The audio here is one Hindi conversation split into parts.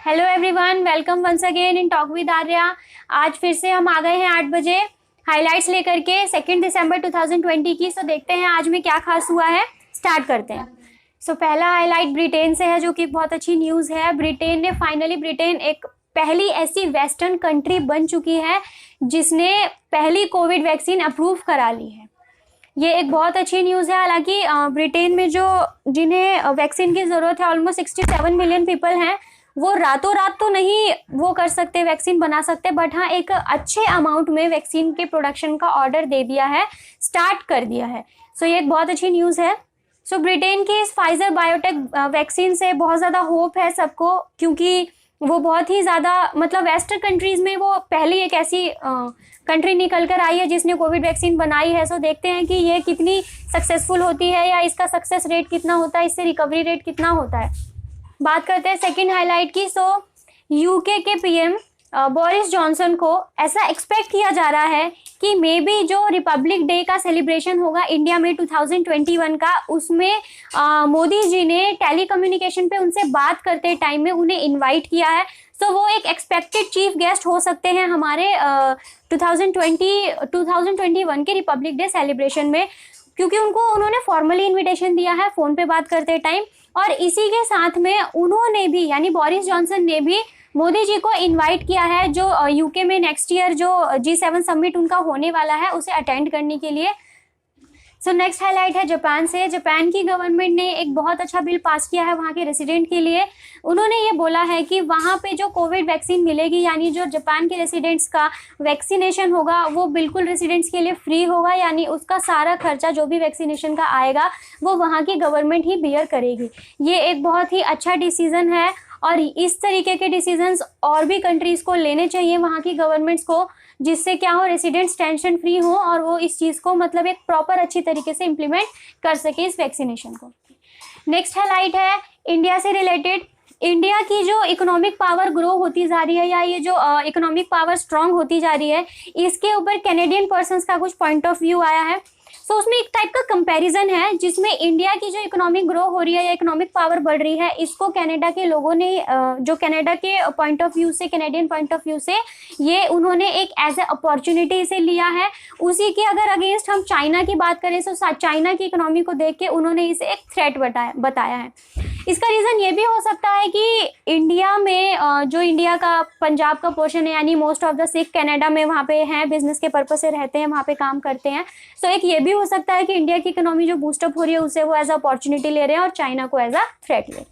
Hello everyone, welcome once again in talk with Arya. आज फिर से हम आ गए हैं 8 बजे हाइलाइट्स लेकर के 2 दिसंबर 2020 की। सो देखते हैं आज में क्या खास हुआ है, स्टार्ट करते हैं। सो पहला हाईलाइट ब्रिटेन से है, जो कि बहुत अच्छी न्यूज़ है। ब्रिटेन एक पहली ऐसी वेस्टर्न कंट्री बन चुकी है जिसने पहली कोविड वैक्सीन अप्रूव करा ली है। ये एक बहुत अच्छी न्यूज़ है। हालांकि ब्रिटेन में जिन्हें वैक्सीन की ज़रूरत है, ऑलमोस्ट 67 मिलियन पीपल हैं, वो रातों रात तो नहीं वो कर सकते, वैक्सीन बना सकते, बट हाँ एक अच्छे अमाउंट में वैक्सीन के प्रोडक्शन का ऑर्डर दे दिया है, स्टार्ट कर दिया है। सो ये एक बहुत अच्छी न्यूज़ है। सो ब्रिटेन की इस फाइजर बायोटेक वैक्सीन से बहुत ज़्यादा होप है सबको, क्योंकि वो बहुत ही ज़्यादा वेस्टर्न कंट्रीज़ में वो पहली एक ऐसी कंट्री निकल कर आई है जिसने कोविड वैक्सीन बनाई है। सो देखते हैं कि ये कितनी सक्सेसफुल होती है या इसका सक्सेस रेट कितना होता है, इससे रिकवरी रेट कितना होता है। बात करते हैं सेकंड हाईलाइट की। सो यूके के पीएम बोरिस जॉनसन को ऐसा एक्सपेक्ट किया जा रहा है कि मे बी जो रिपब्लिक डे का सेलिब्रेशन होगा इंडिया में 2021 का, उसमें मोदी जी ने टेली कम्युनिकेशन पे उनसे बात करते टाइम में उन्हें इनवाइट किया है। सो वो एक एक्सपेक्टेड चीफ गेस्ट हो सकते हैं हमारे 2021 के रिपब्लिक डे सेलिब्रेशन में, क्योंकि उन्होंने फॉर्मली इनविटेशन दिया है फ़ोन पे बात करते टाइम। और इसी के साथ में उन्होंने भी, यानी बोरिस जॉनसन ने भी मोदी जी को इनवाइट किया है, जो यूके में नेक्स्ट ईयर जो G7 समिट उनका होने वाला है उसे अटेंड करने के लिए। सो नेक्स्ट हाईलाइट है जापान से। जापान की गवर्नमेंट ने एक बहुत अच्छा बिल पास किया है वहाँ के रेसिडेंट के लिए। उन्होंने ये बोला है कि वहाँ पे जो कोविड वैक्सीन मिलेगी, यानी जो जापान के रेसिडेंट्स का वैक्सीनेशन होगा वो बिल्कुल रेसिडेंट्स के लिए फ्री होगा, यानी उसका सारा खर्चा जो भी वैक्सीनेशन का आएगा वो वहाँ की गवर्नमेंट ही बियर करेगी। ये एक बहुत ही अच्छा डिसीज़न है और इस तरीके के डिसीजंस और भी कंट्रीज़ को लेने चाहिए, वहाँ की गवर्नमेंट्स को, जिससे क्या हो, रेसिडेंट्स टेंशन फ्री हो और वो इस चीज़ को एक प्रॉपर अच्छी तरीके से इम्प्लीमेंट कर सके इस वैक्सीनेशन को। नेक्स्ट हाईलाइट है इंडिया से रिलेटेड। इंडिया की जो इकोनॉमिक पावर ग्रो होती जा रही है, या ये जो इकोनॉमिक पावर स्ट्रांग होती जा रही है, इसके ऊपर कैनेडियन पर्सन्स का कुछ पॉइंट ऑफ व्यू आया है। सो उसमें एक टाइप का कंपैरिजन है जिसमें इंडिया की जो इकोनॉमिक ग्रो हो रही है या इकोनॉमिक पावर बढ़ रही है, इसको कनाडा के लोगों ने जो कनाडा के पॉइंट ऑफ व्यू से, कैनेडियन पॉइंट ऑफ व्यू से, ये उन्होंने एक एज ए अपॉर्चुनिटी इसे लिया है। उसी के अगर अगेंस्ट हम चाइना की बात करें तो चाइना की इकोनॉमी को देख के उन्होंने इसे एक थ्रेट बताया है। इसका रीज़न ये भी हो सकता है कि इंडिया में जो इंडिया का पंजाब का पोर्शन है, यानी most of the Sikh Canada में वहाँ पे हैं, बिजनेस के पर्पज से रहते हैं, वहाँ पे काम करते हैं। सो एक ये भी हो सकता है कि इंडिया की इकोनॉमी जो बूस्टअप हो रही है उसे वो एज अ अपॉर्चुनिटी ले रहे हैं और चाइना को एज अ थ्रेट ले रहे हैं।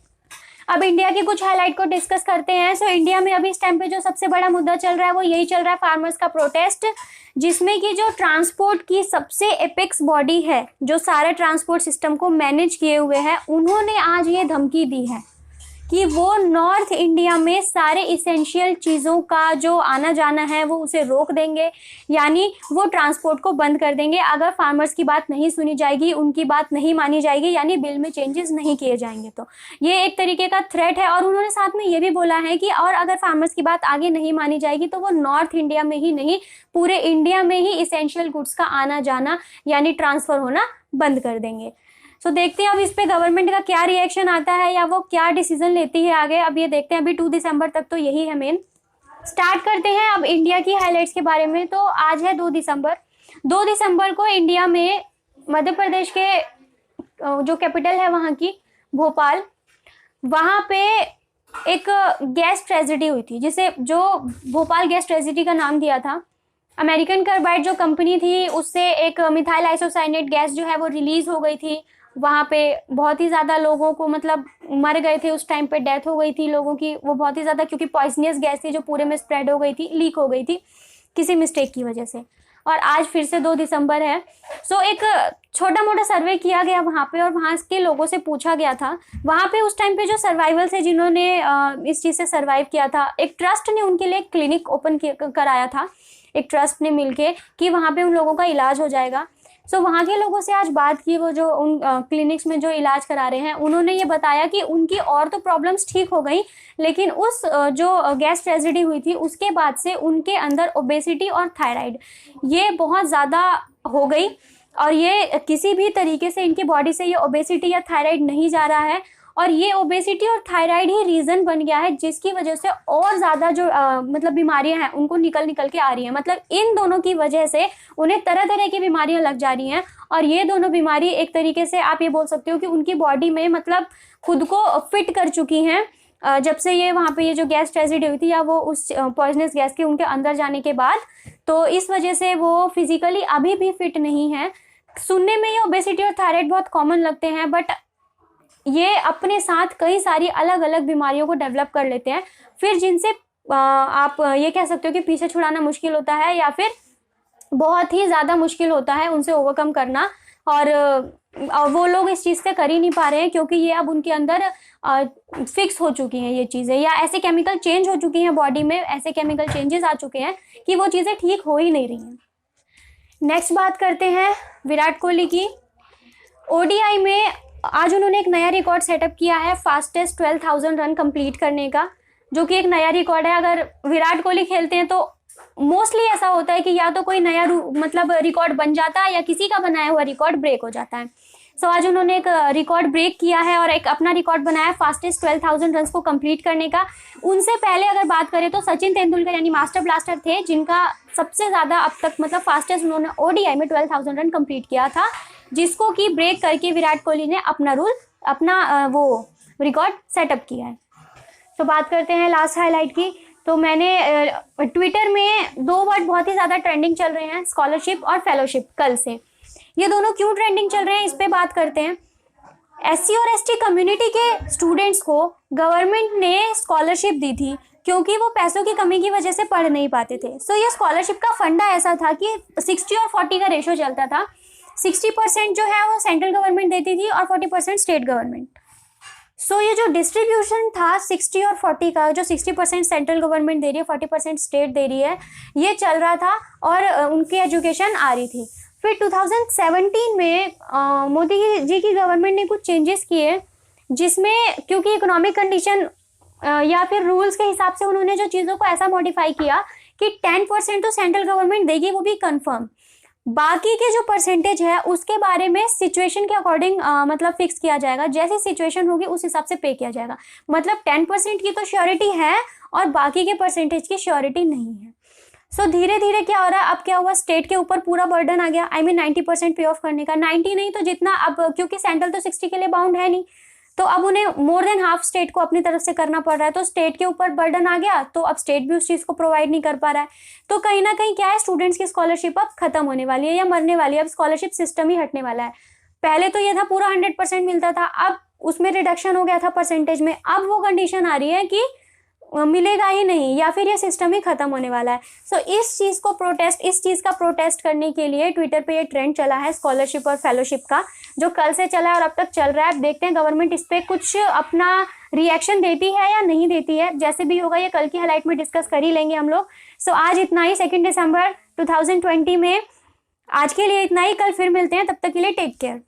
अब इंडिया की कुछ हाईलाइट को डिस्कस करते हैं। सो इंडिया में अभी इस टाइम पे जो सबसे बड़ा मुद्दा चल रहा है वो यही चल रहा है, फार्मर्स का प्रोटेस्ट, जिसमें कि जो ट्रांसपोर्ट की सबसे एपेक्स बॉडी है, जो सारे ट्रांसपोर्ट सिस्टम को मैनेज किए हुए हैं, उन्होंने आज ये धमकी दी है कि वो नॉर्थ इंडिया में सारे इसेंशियल चीज़ों का जो आना जाना है वो उसे रोक देंगे, यानी वो ट्रांसपोर्ट को बंद कर देंगे अगर फार्मर्स की बात नहीं सुनी जाएगी, उनकी बात नहीं मानी जाएगी, यानी बिल में चेंजेस नहीं किए जाएंगे। तो ये एक तरीके का थ्रेट है। और उन्होंने साथ में ये भी बोला है कि और अगर फार्मर्स की बात आगे नहीं मानी जाएगी तो वो नॉर्थ इंडिया में ही नहीं, पूरे इंडिया में ही इसेंशियल गुड्स का आना जाना यानी ट्रांसफ़र होना बंद कर देंगे। सो देखते हैं अब इस पे गवर्नमेंट का क्या रिएक्शन आता है या वो क्या डिसीजन लेती है आगे। अब ये देखते हैं, अभी 2 दिसंबर तक तो यही है मेन। स्टार्ट करते हैं अब इंडिया की हाईलाइट्स के बारे में। तो आज है 2 दिसंबर। 2 दिसंबर को इंडिया में मध्य प्रदेश के जो कैपिटल है वहाँ की भोपाल, वहाँ पे एक गैस ट्रेजेडी हुई थी, जिसे जो भोपाल गैस ट्रेजेडी का नाम दिया था। अमेरिकन कार्बाइड जो कंपनी थी उससे एक मिथाइल आइसोसाइनेट गैस जो है वो रिलीज हो गई थी। वहाँ पे बहुत ही ज़्यादा लोगों को मर गए थे, उस टाइम पे डेथ हो गई थी लोगों की, वो बहुत ही ज़्यादा, क्योंकि पॉइजनियस गैस थी जो पूरे में स्प्रेड हो गई थी, लीक हो गई थी किसी मिस्टेक की वजह से। और आज फिर से 2 दिसंबर है। सो एक छोटा मोटा सर्वे किया गया वहाँ पे और वहाँ के लोगों से पूछा गया था, वहाँ पे उस टाइम पे जो सर्वाइवल्स है जिन्होंने इस चीज़ से सर्वाइव किया था, एक ट्रस्ट ने उनके लिए क्लिनिक ओपन कराया था, एक ट्रस्ट ने मिलके, कि वहाँ पे उन लोगों का इलाज हो जाएगा। सो वहाँ के लोगों से आज बात की, वो जो उन क्लिनिक्स में जो इलाज करा रहे हैं, उन्होंने ये बताया कि उनकी और तो प्रॉब्लम्स ठीक हो गई, लेकिन उस जो गैस ट्रेजेडी हुई थी उसके बाद से उनके अंदर ओबेसिटी और थायराइड ये बहुत ज़्यादा हो गई, और ये किसी भी तरीके से इनकी बॉडी से ये ओबेसिटी या थायराइड नहीं जा रहा है। और ये ओबेसिटी और थायराइड ही रीजन बन गया है जिसकी वजह से और ज्यादा जो मतलब बीमारियां हैं उनको निकल के आ रही हैं। मतलब इन दोनों की वजह से उन्हें तरह तरह की बीमारियां लग जा रही हैं, और ये दोनों बीमारी एक तरीके से आप ये बोल सकते हो कि उनकी बॉडी में मतलब खुद को फिट कर चुकी हैं जब से ये वहाँ पे ये जो गैस ट्रेजेडी हुई थी या वो उस पॉइजनस गैस के उनके अंदर जाने के बाद, तो इस वजह से वो फिजिकली अभी भी फिट नहीं है। सुनने में ये ओबेसिटी और थायराइड बहुत कॉमन लगते हैं, बट ये अपने साथ कई सारी अलग अलग बीमारियों को डेवलप कर लेते हैं, फिर जिनसे आप ये कह सकते हो कि पीछे छुड़ाना मुश्किल होता है या फिर बहुत ही ज़्यादा मुश्किल होता है उनसे ओवरकम करना। और वो लोग इस चीज़ से कर ही नहीं पा रहे हैं क्योंकि ये अब उनके अंदर फिक्स हो चुकी हैं ये चीज़ें, या ऐसे केमिकल चेंज हो चुकी हैं बॉडी में, ऐसे केमिकल चेंजेस आ चुके हैं कि वो चीज़ें ठीक हो ही नहीं रही हैं। नेक्स्ट बात करते हैं विराट कोहली की। ओडीआई में आज उन्होंने एक नया रिकॉर्ड सेटअप किया है फास्टेस्ट 12,000 रन कंप्लीट करने का, जो कि एक नया रिकॉर्ड है। अगर विराट कोहली खेलते हैं तो मोस्टली ऐसा होता है कि या तो कोई नया मतलब रिकॉर्ड बन जाता है या किसी का बनाया हुआ रिकॉर्ड ब्रेक हो जाता है। सो आज उन्होंने एक रिकॉर्ड ब्रेक किया है और एक अपना रिकॉर्ड बनाया फास्टेस्ट 12,000 रन को कंप्लीट करने का। उनसे पहले अगर बात करें तो सचिन तेंदुलकर यानी मास्टर ब्लास्टर थे, जिनका सबसे ज़्यादा अब तक मतलब फास्टेस्ट उन्होंने ओडीआई में 12,000 रन कंप्लीट किया था, जिसको कि ब्रेक करके विराट कोहली ने अपना वो रिकॉर्ड सेटअप किया है। तो बात करते हैं लास्ट हाईलाइट की। तो मैंने ट्विटर में 2 वर्ड बहुत ही ज़्यादा ट्रेंडिंग चल रहे हैं, स्कॉलरशिप और फेलोशिप। कल से ये दोनों क्यों ट्रेंडिंग चल रहे हैं इस पे बात करते हैं। एससी और एसटी कम्युनिटी के स्टूडेंट्स को गवर्नमेंट ने स्कॉलरशिप दी थी क्योंकि वो पैसों की कमी की वजह से पढ़ नहीं पाते थे। सो ये स्कॉलरशिप का फंडा ऐसा था कि 60 और 40 का रेशो चलता था। 60% जो है वो सेंट्रल गवर्नमेंट देती थी और 40% स्टेट गवर्नमेंट। सो ये जो डिस्ट्रीब्यूशन था 60 और 40 का, जो 60% सेंट्रल गवर्नमेंट दे रही है, 40% स्टेट दे रही है, ये चल रहा था और उनकी एजुकेशन आ रही थी। फिर 2017 में मोदी जी की गवर्नमेंट ने कुछ चेंजेस किए, जिसमें क्योंकि इकोनॉमिक कंडीशन या फिर रूल्स के हिसाब से उन्होंने जो चीज़ों को ऐसा मॉडिफाई किया कि 10% तो सेंट्रल गवर्नमेंट देगी, वो भी कंफर्म। बाकी के जो परसेंटेज है उसके बारे में सिचुएशन के अकॉर्डिंग मतलब फिक्स किया जाएगा, जैसी सिचुएशन होगी उस हिसाब से पे किया जाएगा। मतलब 10% की तो श्योरिटी है और बाकी के परसेंटेज की श्योरिटी नहीं है। सो धीरे धीरे क्या हो रहा है, अब क्या हुआ, स्टेट के ऊपर पूरा बर्डन आ गया। 90% पे ऑफ करने का, 90 नहीं तो जितना, अब क्योंकि सेंट्रल तो 60 के लिए बाउंड है नहीं, तो अब उन्हें मोर देन हाफ स्टेट को अपनी तरफ से करना पड़ रहा है। तो स्टेट के ऊपर बर्डन आ गया, तो अब स्टेट भी उस चीज़ को प्रोवाइड नहीं कर पा रहा है। तो कहीं ना कहीं क्या है, स्टूडेंट्स की स्कॉलरशिप अब खत्म होने वाली है या मरने वाली है। अब स्कॉलरशिप सिस्टम ही हटने वाला है। पहले तो ये था पूरा 100% मिलता था, अब उसमें रिडक्शन हो गया था परसेंटेज में। अब वो कंडीशन आ रही है कि मिलेगा ही नहीं या फिर ये सिस्टम ही खत्म होने वाला है। सो इस चीज़ का प्रोटेस्ट करने के लिए ट्विटर पे ये ट्रेंड चला है स्कॉलरशिप और फेलोशिप का, जो कल से चला है और अब तक चल रहा है। अब देखते हैं गवर्नमेंट इस पर कुछ अपना रिएक्शन देती है या नहीं देती है। जैसे भी होगा ये कल की हाईलाइट में डिस्कस कर ही लेंगे हम लोग। सो आज इतना ही, 2 दिसंबर 2020 में। आज के लिए इतना ही, कल फिर मिलते हैं, तब तक के लिए टेक केयर।